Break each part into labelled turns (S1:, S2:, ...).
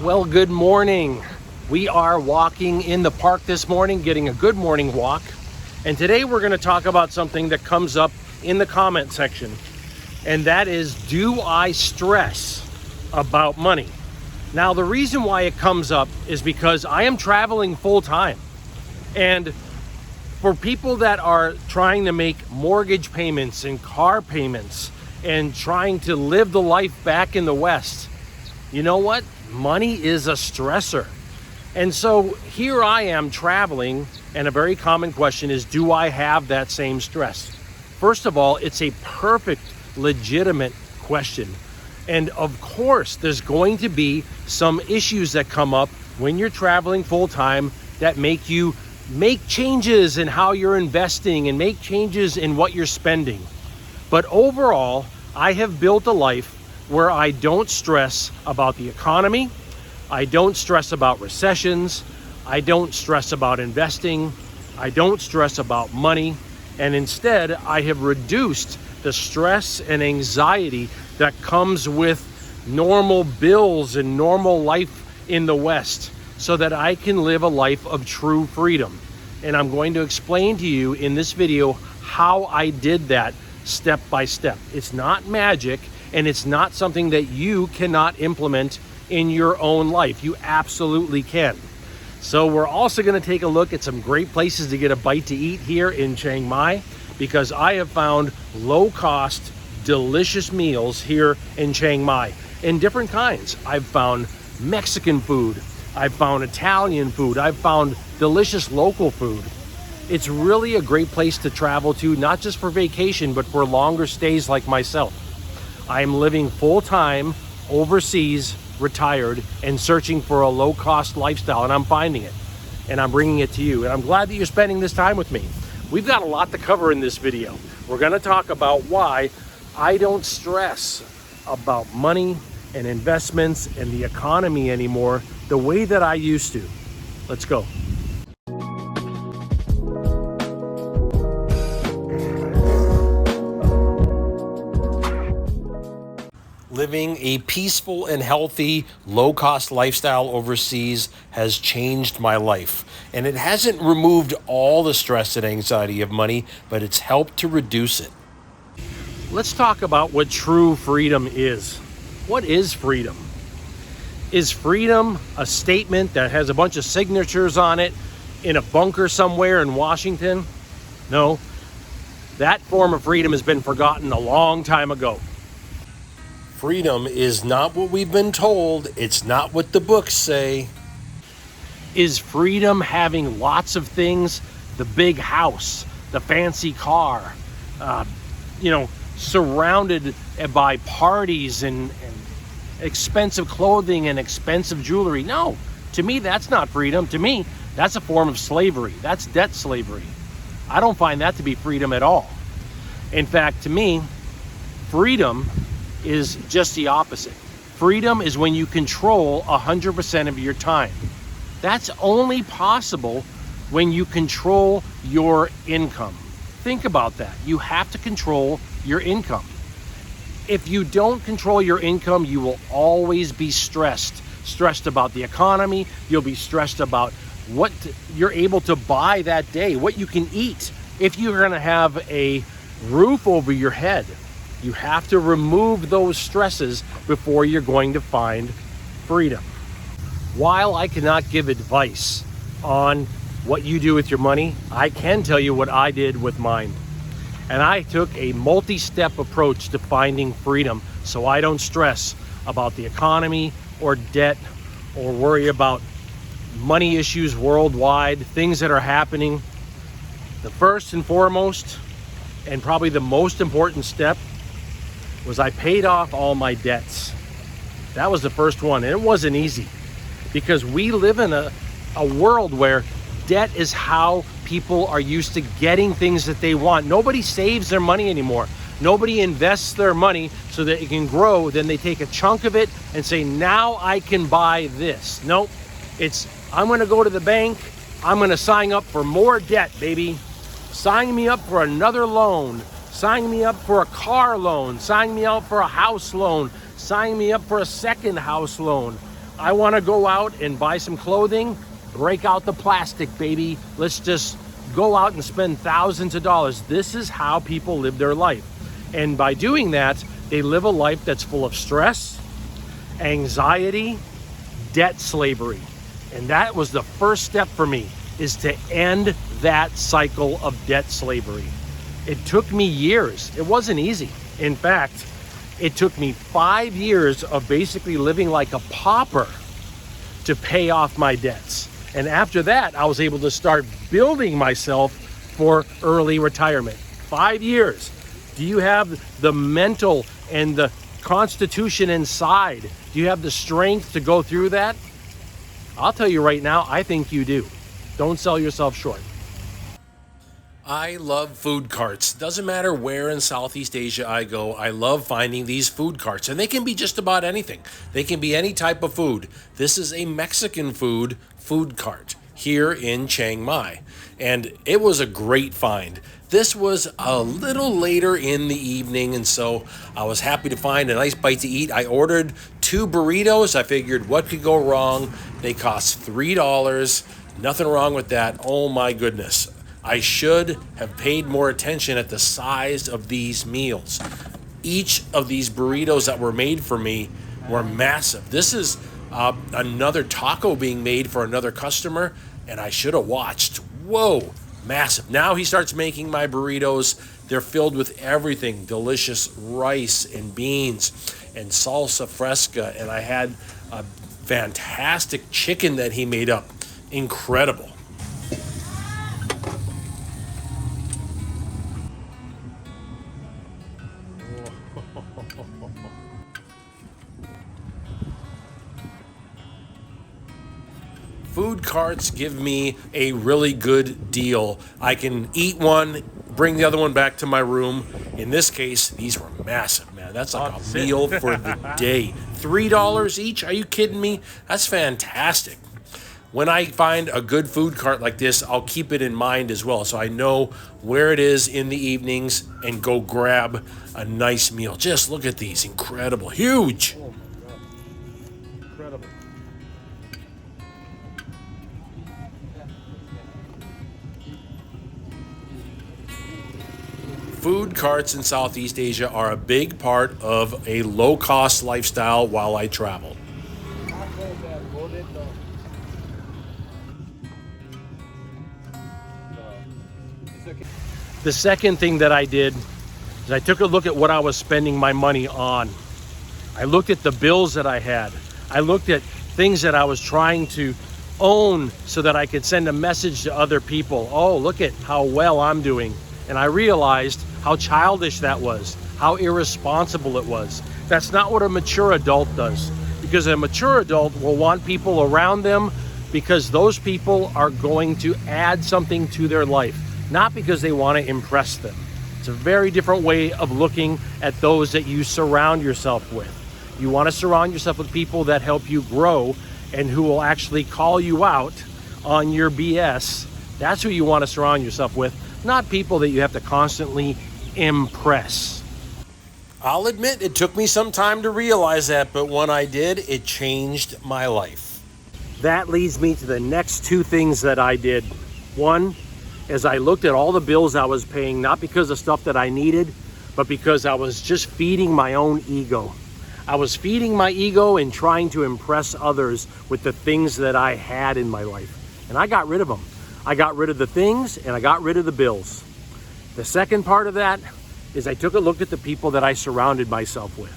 S1: Well, good morning. We are walking in the park this morning, getting a good morning walk. And today we're going to talk about something that comes up in the comment section. And that is, do I stress about money? Now, the reason why it comes up is because I am traveling full time. And for people that are trying to make mortgage payments and car payments and trying to live the life back in the West, you know what? Money is a stressor. And so here I am traveling, and a very common question is, do I have that same stress? First of all, it's a perfect, legitimate question. And of course, there's going to be some issues that come up when you're traveling full time that make you make changes in how you're investing and make changes in what you're spending. But overall, I have built a life where I don't stress about the economy, I don't stress about recessions, I don't stress about investing, I don't stress about money, and instead I have reduced the stress and anxiety that comes with normal bills and normal life in the West so that I can live a life of true freedom. And I'm going to explain to you in this video how I did that step by step. It's not magic, and it's not something that you cannot implement in your own life. You absolutely can. So we're also going to take a look at some great places to get a bite to eat here in Chiang Mai, because I have found low-cost, delicious meals here in Chiang Mai in different kinds. I've found Mexican food, I've found Italian food, I've found delicious local food. It's really a great place to travel to, not just for vacation, but for longer stays like myself. I'm living full-time, overseas, retired, and searching for a low-cost lifestyle, and I'm finding it, and I'm bringing it to you, and I'm glad that you're spending this time with me. We've got a lot to cover in this video. We're going to talk about why I don't stress about money and investments and the economy anymore the way that I used to. Let's go. Living a peaceful and healthy, low-cost lifestyle overseas has changed my life. And it hasn't removed all the stress and anxiety of money, but it's helped to reduce it. Let's talk about what true freedom is. What is freedom? Is freedom a statement that has a bunch of signatures on it in a bunker somewhere in Washington? No. That form of freedom has been forgotten a long time ago. Freedom is not what we've been told. It's not what the books say. Is freedom having lots of things? The big house, the fancy car, surrounded by parties and expensive clothing and expensive jewelry? No, to me, that's not freedom. To me, that's a form of slavery. That's debt slavery. I don't find that to be freedom at all. In fact, to me, freedom is just the opposite. Freedom is when you control 100% of your time. That's only possible when you control your income. Think about that. You have to control your income. If you don't control your income, you will always be stressed. Stressed about the economy. You'll be stressed about what you're able to buy that day, what you can eat. If you're going to have a roof over your head, you have to remove those stresses before you're going to find freedom. While I cannot give advice on what you do with your money, I can tell you what I did with mine. And I took a multi-step approach to finding freedom so I don't stress about the economy or debt or worry about money issues worldwide, things that are happening. The first and foremost, and probably the most important step, was I paid off all my debts. That was the first one, and it wasn't easy because we live in a world where debt is how people are used to getting things that they want. Nobody saves their money anymore. Nobody invests their money so that it can grow. Then they take a chunk of it and say, now I can buy this. Nope, it's, I'm gonna go to the bank, I'm gonna sign up for more debt, baby. Sign me up for another loan. Sign me up for a car loan. Sign me up for a house loan. Sign me up for a second house loan. I want to go out and buy some clothing, break out the plastic, baby. Let's just go out and spend thousands of dollars. This is how people live their life. And by doing that, they live a life that's full of stress, anxiety, debt slavery. And that was the first step for me, is to end that cycle of debt slavery. It took me years. It wasn't easy. In fact, it took me 5 years of basically living like a pauper to pay off my debts. And after that, I was able to start building myself for early retirement. 5 years. Do you have the mental and the constitution inside? Do you have the strength to go through that? I'll tell you right now, I think you do. Don't sell yourself short. I love food carts. Doesn't matter where in Southeast Asia I go, I love finding these food carts. And they can be just about anything. They can be any type of food. This is a Mexican food cart here in Chiang Mai. And it was a great find. This was a little later in the evening, and so I was happy to find a nice bite to eat. I ordered 2 burritos. I figured, what could go wrong? They cost $3. Nothing wrong with that. Oh my goodness. I should have paid more attention at the size of these meals. Each of these burritos that were made for me were massive. This is another taco being made for another customer, and I should have watched. Whoa, massive. Now he starts making my burritos. They're filled with everything, delicious rice and beans and salsa fresca, and I had a fantastic chicken that he made up. Incredible. Food carts give me a really good deal. I can eat one, bring the other one back to my room. In this case, these were massive, man. That's like a meal for the day. $3 each? Are you kidding me? That's fantastic. When I find a good food cart like this, I'll keep it in mind as well, so I know where it is in the evenings and go grab a nice meal. Just look at these. Incredible. Huge. Oh my God. Incredible. Food carts in Southeast Asia are a big part of a low-cost lifestyle while I travel. The second thing that I did is I took a look at what I was spending my money on. I looked at the bills that I had. I looked at things that I was trying to own so that I could send a message to other people. Oh, look at how well I'm doing. And I realized how childish that was, how irresponsible it was. That's not what a mature adult does, because a mature adult will want people around them because those people are going to add something to their life, not because they want to impress them. It's a very different way of looking at those that you surround yourself with. You want to surround yourself with people that help you grow and who will actually call you out on your BS. That's who you want to surround yourself with, not people that you have to constantly impress. I'll admit it took me some time to realize that, but when I did, it changed my life. That leads me to the next 2 things that I did. One is I looked at all the bills I was paying, not because of stuff that I needed, but because I was just feeding my own ego. I was feeding my ego and trying to impress others with the things that I had in my life. And I got rid of them. I got rid of the things and I got rid of the bills. The second part of that is I took a look at the people that I surrounded myself with.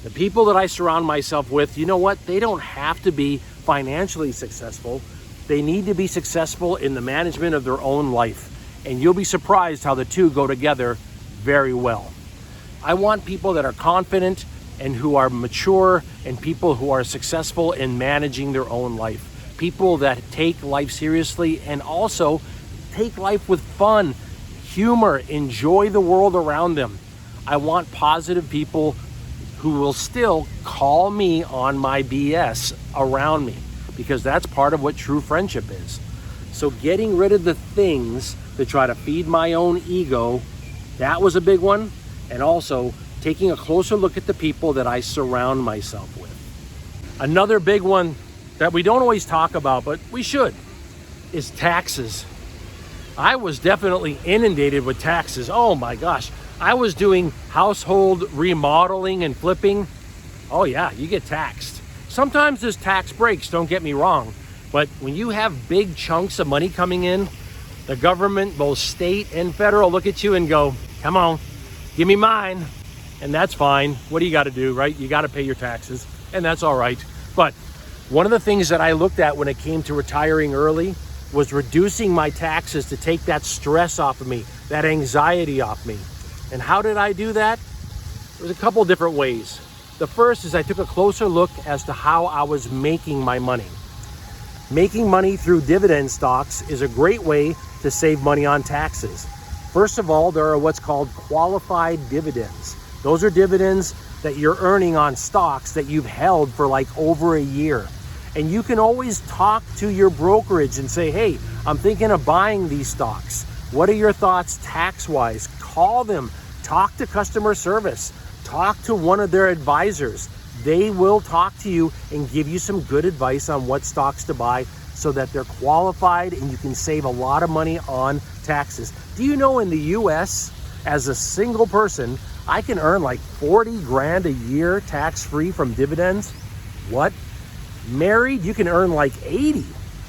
S1: The people that I surround myself with, you know what? They don't have to be financially successful. They need to be successful in the management of their own life. And you'll be surprised how the two go together very well. I want people that are confident and who are mature and people who are successful in managing their own life. People that take life seriously and also take life with fun, humor, enjoy the world around them. I want positive people who will still call me on my BS around me, because that's part of what true friendship is. So getting rid of the things that try to feed my own ego, that was a big one. And also taking a closer look at the people that I surround myself with. Another big one that we don't always talk about, but we should, is taxes. I was definitely inundated with taxes. Oh my gosh. I was doing household remodeling and flipping. Oh yeah, you get taxed. Sometimes there's tax breaks, don't get me wrong. But when you have big chunks of money coming in, the government, both state and federal, look at you and go, come on, give me mine. And that's fine. What do you got to do, right? You got to pay your taxes, and that's all right. But one of the things that I looked at when it came to retiring early was reducing my taxes to take that stress off of me, that anxiety off me. And how did I do that? There's a couple different ways. The first is I took a closer look as to how I was making my money. Making money through dividend stocks is a great way to save money on taxes. First of all, there are what's called qualified dividends. Those are dividends that you're earning on stocks that you've held for like over a year. And you can always talk to your brokerage and say, hey, I'm thinking of buying these stocks. What are your thoughts tax-wise? Call them, talk to customer service, talk to one of their advisors. They will talk to you and give you some good advice on what stocks to buy so that they're qualified and you can save a lot of money on taxes. Do you know in the US, as a single person, I can earn like 40 grand a year tax-free from dividends? What? Married, you can earn like 80.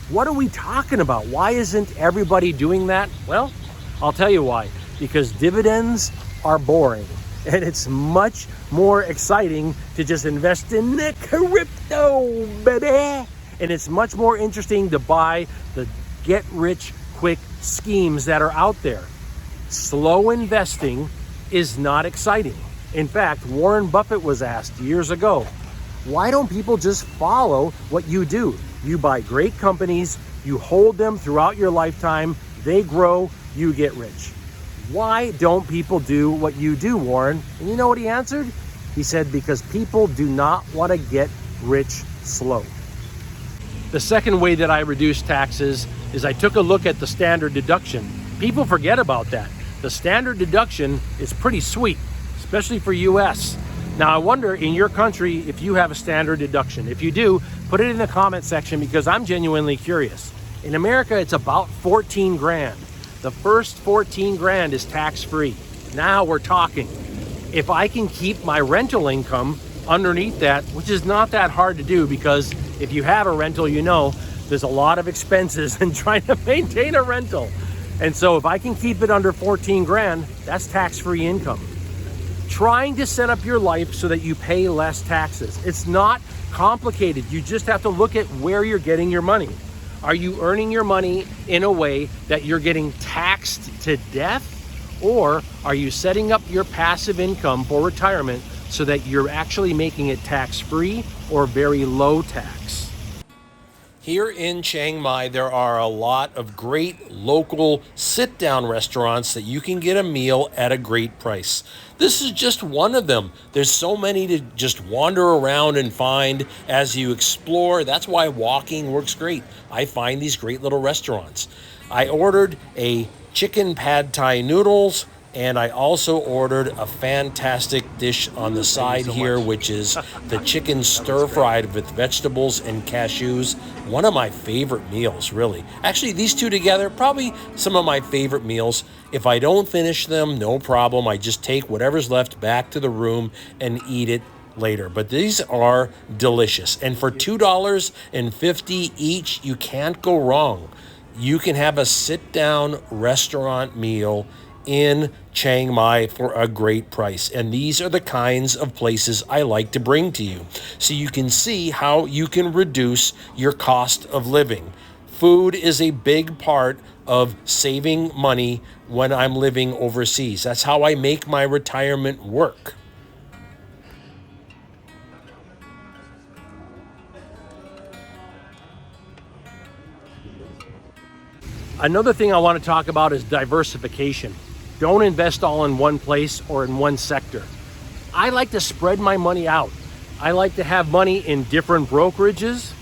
S1: What are we talking about? Why isn't everybody doing that? Well, I'll tell you why. Because dividends are boring. And it's much more exciting to just invest in the crypto, baby. And it's much more interesting to buy the get-rich-quick schemes that are out there. Slow investing is not exciting. In fact, Warren Buffett was asked years ago, why don't people just follow what you do? You buy great companies, you hold them throughout your lifetime, they grow, you get rich. Why don't people do what you do, Warren? And you know what he answered? He said, because people do not want to get rich slow. The second way that I reduced taxes is I took a look at the standard deduction. People forget about that. The standard deduction is pretty sweet, especially for US. Now, I wonder in your country if you have a standard deduction. If you do, put it in the comment section because I'm genuinely curious. In America, it's about 14 grand. The first 14 grand is tax-free. Now we're talking. If I can keep my rental income underneath that, which is not that hard to do because if you have a rental, you know there's a lot of expenses in trying to maintain a rental. And so if I can keep it under 14 grand, that's tax-free income. Trying to set up your life so that you pay less taxes. It's not complicated. You just have to look at where you're getting your money. Are you earning your money in a way that you're getting taxed to death? Or are you setting up your passive income for retirement so that you're actually making it tax-free or very low tax? Here in Chiang Mai, there are a lot of great local sit-down restaurants that you can get a meal at a great price. This is just one of them. There's so many to just wander around and find as you explore. That's why walking works great. I find these great little restaurants. I ordered a chicken pad thai noodles, and I also ordered a fantastic dish on the side here, which is the chicken stir-fried with vegetables and cashews. One of my favorite meals, really. Actually, these two together, probably some of my favorite meals. If I don't finish them, no problem. I just take whatever's left back to the room and eat it later. But these are delicious. And for $2.50 each, you can't go wrong. You can have a sit-down restaurant meal in Chiang Mai for a great price. And these are the kinds of places I like to bring to you so you can see how you can reduce your cost of living. Food is a big part of saving money when I'm living overseas. That's how I make my retirement work. Another thing I want to talk about is diversification. Don't invest all in one place or in one sector. I like to spread my money out. I like to have money in different brokerages.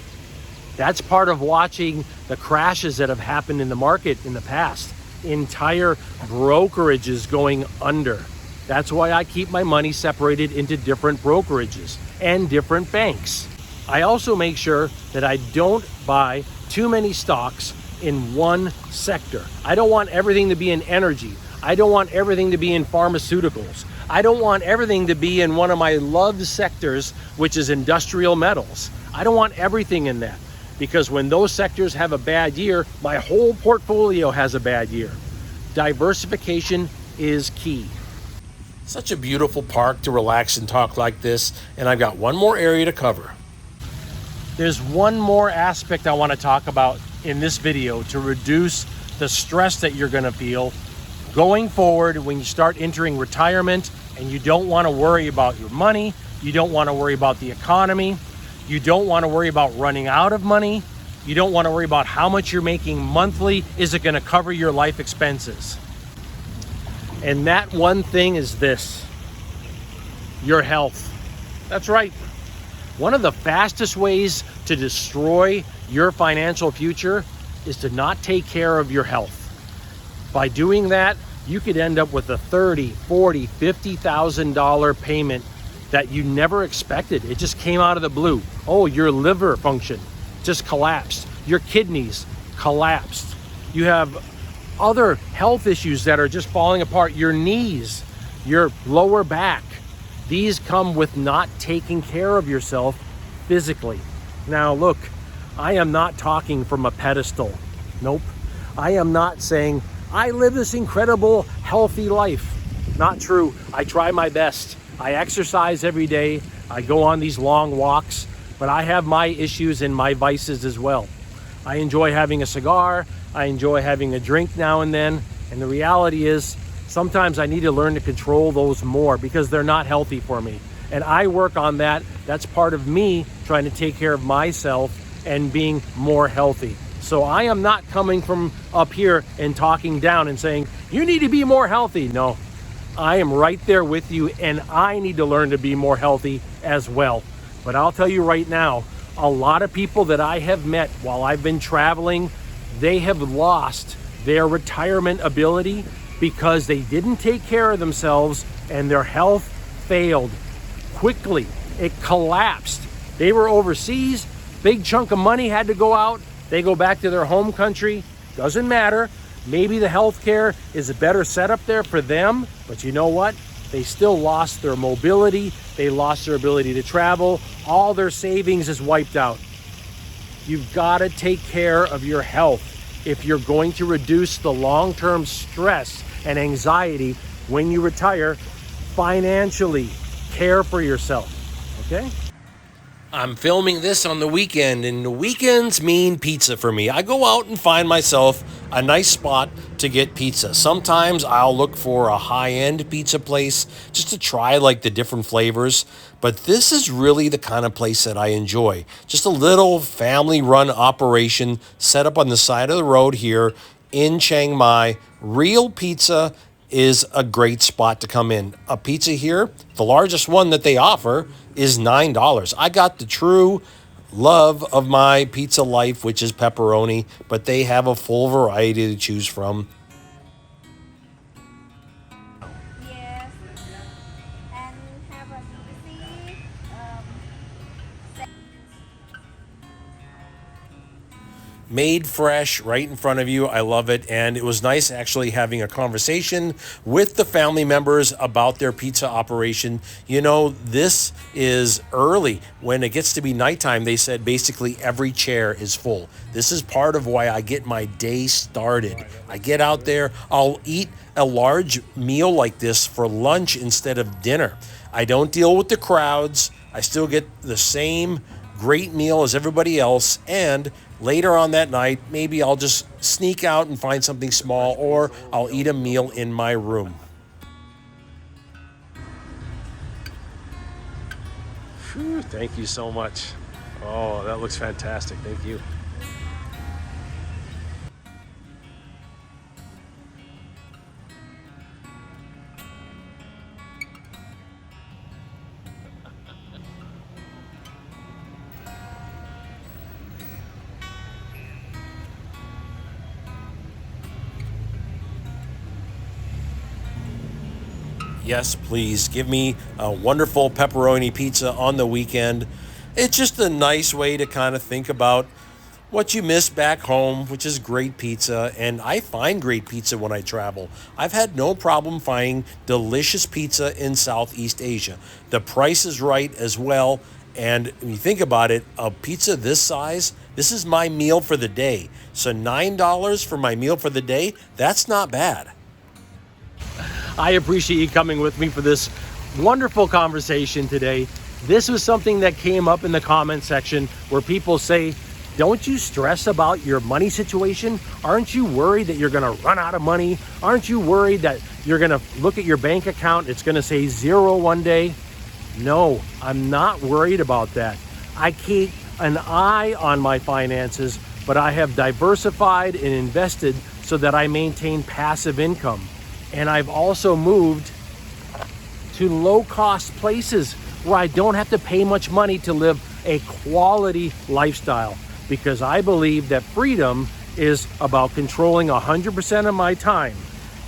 S1: That's part of watching the crashes that have happened in the market in the past. Entire brokerages going under. That's why I keep my money separated into different brokerages and different banks. I also make sure that I don't buy too many stocks in one sector. I don't want everything to be in energy. I don't want everything to be in pharmaceuticals. I don't want everything to be in one of my loved sectors, which is industrial metals. I don't want everything in that, because when those sectors have a bad year, my whole portfolio has a bad year. Diversification is key. Such a beautiful park to relax and talk like this, and I've got one more area to cover. There's one more aspect I want to talk about in this video to reduce the stress that you're going to feel going forward when you start entering retirement and you don't want to worry about your money, you don't want to worry about the economy, you don't want to worry about running out of money, you don't want to worry about how much you're making monthly. Is it going to cover your life expenses? And that one thing is this: your health. That's right. One of the fastest ways to destroy your financial future is to not take care of your health. By doing that, you could end up with a $30,000, $40,000, $50,000 payment that you never expected. It just came out of the blue. Oh, your liver function just collapsed. Your kidneys collapsed. You have other health issues that are just falling apart. Your knees, your lower back. These come with not taking care of yourself physically. Now look, I am not talking from a pedestal. Nope. I am not saying I live this incredible healthy life. Not true. I try my best. I exercise every day. I go on these long walks, but I have my issues and my vices as well. I enjoy having a cigar. I enjoy having a drink now and then. And the reality is, sometimes I need to learn to control those more because they're not healthy for me. And I work on that. That's part of me trying to take care of myself and being more healthy. So I am not coming from up here and talking down and saying, you need to be more healthy. No, I am right there with you, and I need to learn to be more healthy as well. But I'll tell you right now, a lot of people that I have met while I've been traveling, they have lost their retirement ability because they didn't take care of themselves and their health failed quickly. It collapsed. They were overseas, big chunk of money had to go out. They go back to their home country, doesn't matter. Maybe the healthcare is a better setup there for them, but you know what? They still lost their mobility. They lost their ability to travel. All their savings is wiped out. You've got to take care of your health if you're going to reduce the long-term stress and anxiety when you retire. Financially, care for yourself, okay? I'm filming this on the weekend, and the weekends mean pizza for me. I go out and find myself a nice spot to get pizza. Sometimes I'll look for a high-end pizza place just to try like the different flavors. But this is really the kind of place that I enjoy. Just a little family-run operation set up on the side of the road here in Chiang Mai. Real pizza is a great spot to come in. A pizza here, the largest one that they offer, is $9. I got the true love of my pizza life, which is pepperoni, but they have a full variety to choose from.
S2: Yes, and have a easy
S1: Made fresh right in front of you. I love it. And it was nice actually having a conversation with the family members about their pizza operation. You know, this is early. When it gets to be nighttime, they said basically every chair is full. This is part of why I get my day started. I get out there, I'll eat a large meal like this for lunch instead of dinner. I don't deal with the crowds. I still get the same great meal as everybody else, and later on that night, maybe I'll just sneak out and find something small, or I'll eat a meal in my room. Whew, thank you so much. Oh, that looks fantastic. Thank you. Yes, please give me a wonderful pepperoni pizza on the weekend. It's just a nice way to kind of think about what you miss back home, which is great pizza. And I find great pizza when I travel. I've had no problem finding delicious pizza in Southeast Asia. The price is right as well. And when you think about it, a pizza this size, this is my meal for the day. So $9 for my meal for the day, that's not bad. I appreciate you coming with me for this wonderful conversation today. This was something that came up in the comment section where people say, don't you stress about your money situation? Aren't you worried that you're going to run out of money? Aren't you worried that you're going to look at your bank account, it's going to say zero one day? No, I'm not worried about that. I keep an eye on my finances, but I have diversified and invested so that I maintain passive income. And I've also moved to low-cost places where I don't have to pay much money to live a quality lifestyle, because I believe that freedom is about controlling 100% of my time.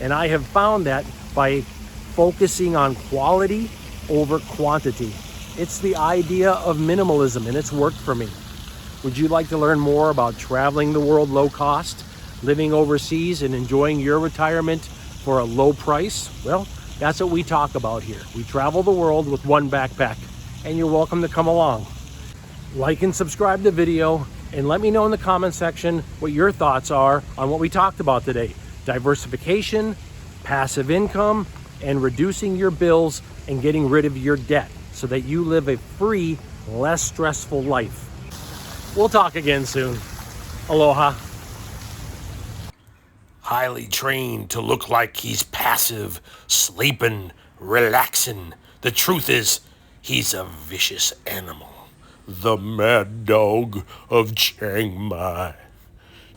S1: And I have found that by focusing on quality over quantity. It's the idea of minimalism, and it's worked for me. Would you like to learn more about traveling the world low cost, living overseas, and enjoying your retirement for a low price? Well, that's what we talk about here. We travel the world with one backpack, and you're welcome to come along. Like and subscribe to the video, and let me know in the comment section what your thoughts are on what we talked about today. Diversification, passive income, and reducing your bills and getting rid of your debt so that you live a free, less stressful life. We'll talk again soon. Aloha. Highly trained to look like he's passive, sleeping, relaxing. The truth is, he's a vicious animal. The mad dog of Chiang Mai.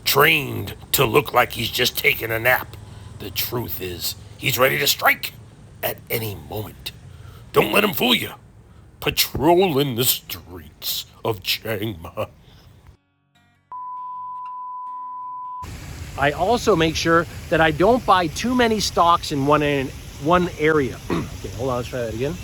S1: Trained to look like he's just taking a nap. The truth is, he's ready to strike at any moment. Don't let him fool you. Patrolling the streets of Chiang Mai. I also make sure that I don't buy too many stocks in one area. Okay, hold on, let's try that again.